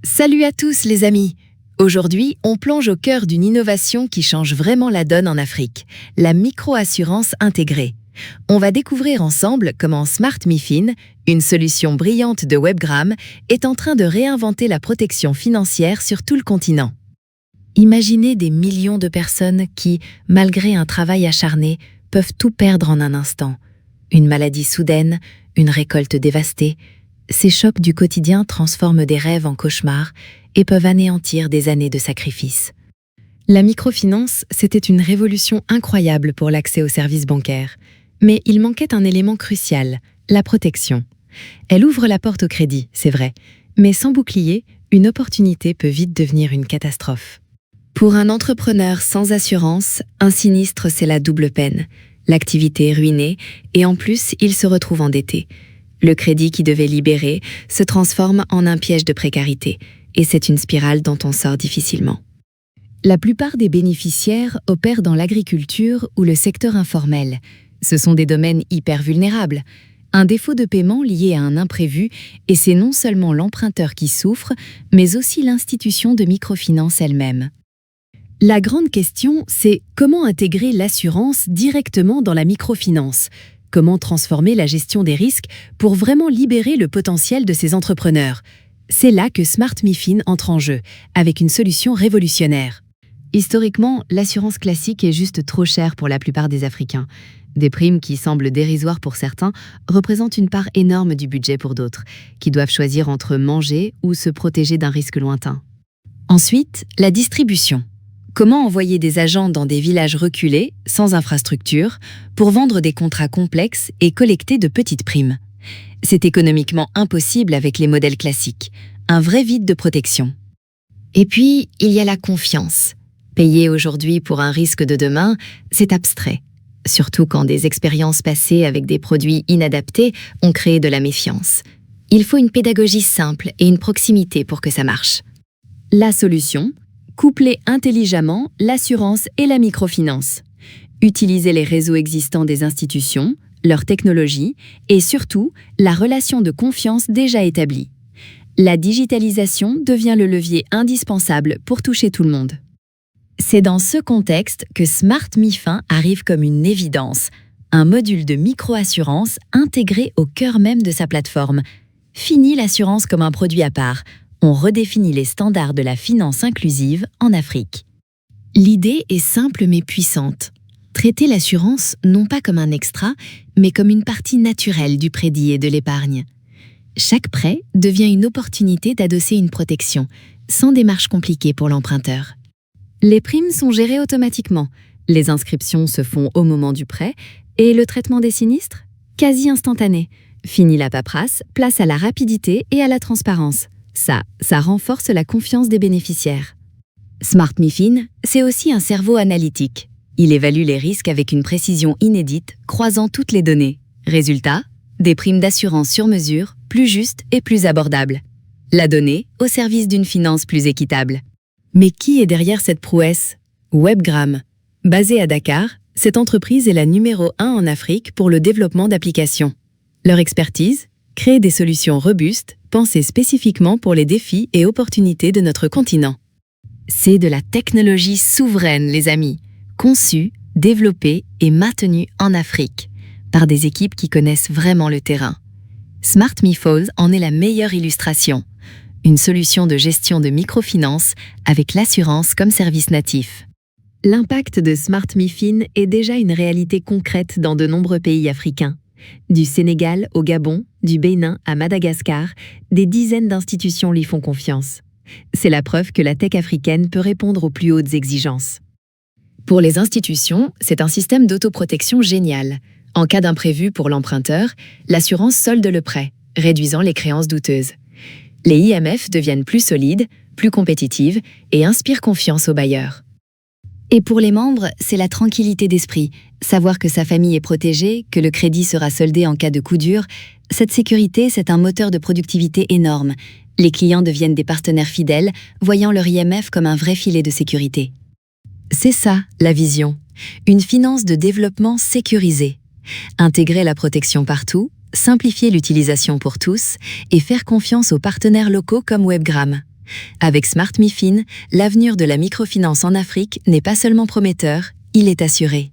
Salut à tous les amis! Aujourd'hui, on plonge au cœur d'une innovation qui change vraiment la donne en Afrique, la micro-assurance intégrée. On va découvrir ensemble comment Smart MiFin, une solution brillante de Webgram, est en train de réinventer la protection financière sur tout le continent. Imaginez des millions de personnes qui, malgré un travail acharné, peuvent tout perdre en un instant. Une maladie soudaine, une récolte dévastée. Ces chocs du quotidien transforment des rêves en cauchemars et peuvent anéantir des années de sacrifices. La microfinance, c'était une révolution incroyable pour l'accès aux services bancaires. Mais il manquait un élément crucial, la protection. Elle ouvre la porte au crédit, c'est vrai, mais sans bouclier, une opportunité peut vite devenir une catastrophe. Pour un entrepreneur sans assurance, un sinistre, c'est la double peine. L'activité est ruinée et en plus, il se retrouve endetté. Le crédit qui devait libérer se transforme en un piège de précarité et c'est une spirale dont on sort difficilement. La plupart des bénéficiaires opèrent dans l'agriculture ou le secteur informel. Ce sont des domaines hyper vulnérables. Un défaut de paiement lié à un imprévu et c'est non seulement l'emprunteur qui souffre, mais aussi l'institution de microfinance elle-même. La grande question, c'est comment intégrer l'assurance directement dans la microfinance ? Comment transformer la gestion des risques pour vraiment libérer le potentiel de ces entrepreneurs? C'est là que Smart MiFin entre en jeu, avec une solution révolutionnaire. Historiquement, l'assurance classique est juste trop chère pour la plupart des Africains. Des primes qui semblent dérisoires pour certains représentent une part énorme du budget pour d'autres, qui doivent choisir entre manger ou se protéger d'un risque lointain. Ensuite, la distribution. Comment envoyer des agents dans des villages reculés, sans infrastructure, pour vendre des contrats complexes et collecter de petites primes? C'est économiquement impossible avec les modèles classiques. Un vrai vide de protection. Et puis, il y a la confiance. Payer aujourd'hui pour un risque de demain, c'est abstrait. Surtout quand des expériences passées avec des produits inadaptés ont créé de la méfiance. Il faut une pédagogie simple et une proximité pour que ça marche. La solution? Coupler intelligemment l'assurance et la microfinance. Utiliser les réseaux existants des institutions, leur technologie et surtout la relation de confiance déjà établie. La digitalisation devient le levier indispensable pour toucher tout le monde. C'est dans ce contexte que Smart MiFin arrive comme une évidence, un module de micro-assurance intégré au cœur même de sa plateforme. Fini l'assurance comme un produit à part. On redéfinit les standards de la finance inclusive en Afrique. L'idée est simple mais puissante. Traiter l'assurance non pas comme un extra, mais comme une partie naturelle du crédit et de l'épargne. Chaque prêt devient une opportunité d'adosser une protection, sans démarche compliquée pour l'emprunteur. Les primes sont gérées automatiquement, les inscriptions se font au moment du prêt, et le traitement des sinistres? Quasi instantané. Fini la paperasse, place à la rapidité et à la transparence. Ça renforce la confiance des bénéficiaires. Smart MiFin, c'est aussi un cerveau analytique. Il évalue les risques avec une précision inédite, croisant toutes les données. Résultat, des primes d'assurance sur mesure, plus justes et plus abordables. La donnée au service d'une finance plus équitable. Mais qui est derrière cette prouesse? Webgram. Basée à Dakar, cette entreprise est la numéro 1 en Afrique pour le développement d'applications. Leur expertise? Créer des solutions robustes, pensées spécifiquement pour les défis et opportunités de notre continent. C'est de la technologie souveraine, les amis, conçue, développée et maintenue en Afrique, par des équipes qui connaissent vraiment le terrain. Smart MiFin en est la meilleure illustration. Une solution de gestion de microfinance avec l'assurance comme service natif. L'impact de Smart MiFin est déjà une réalité concrète dans de nombreux pays africains. Du Sénégal au Gabon, du Bénin à Madagascar, des dizaines d'institutions lui font confiance. C'est la preuve que la tech africaine peut répondre aux plus hautes exigences. Pour les institutions, c'est un système d'autoprotection génial. En cas d'imprévu pour l'emprunteur, l'assurance solde le prêt, réduisant les créances douteuses. Les IMF deviennent plus solides, plus compétitives et inspirent confiance aux bailleurs. Et pour les membres, c'est la tranquillité d'esprit. Savoir que sa famille est protégée, que le crédit sera soldé en cas de coup dur, cette sécurité, c'est un moteur de productivité énorme. Les clients deviennent des partenaires fidèles, voyant leur IMF comme un vrai filet de sécurité. C'est ça, la vision. Une finance de développement sécurisée. Intégrer la protection partout, simplifier l'utilisation pour tous et faire confiance aux partenaires locaux comme Webgram. Avec Smart MiFin, l'avenir de la microfinance en Afrique n'est pas seulement prometteur, il est assuré.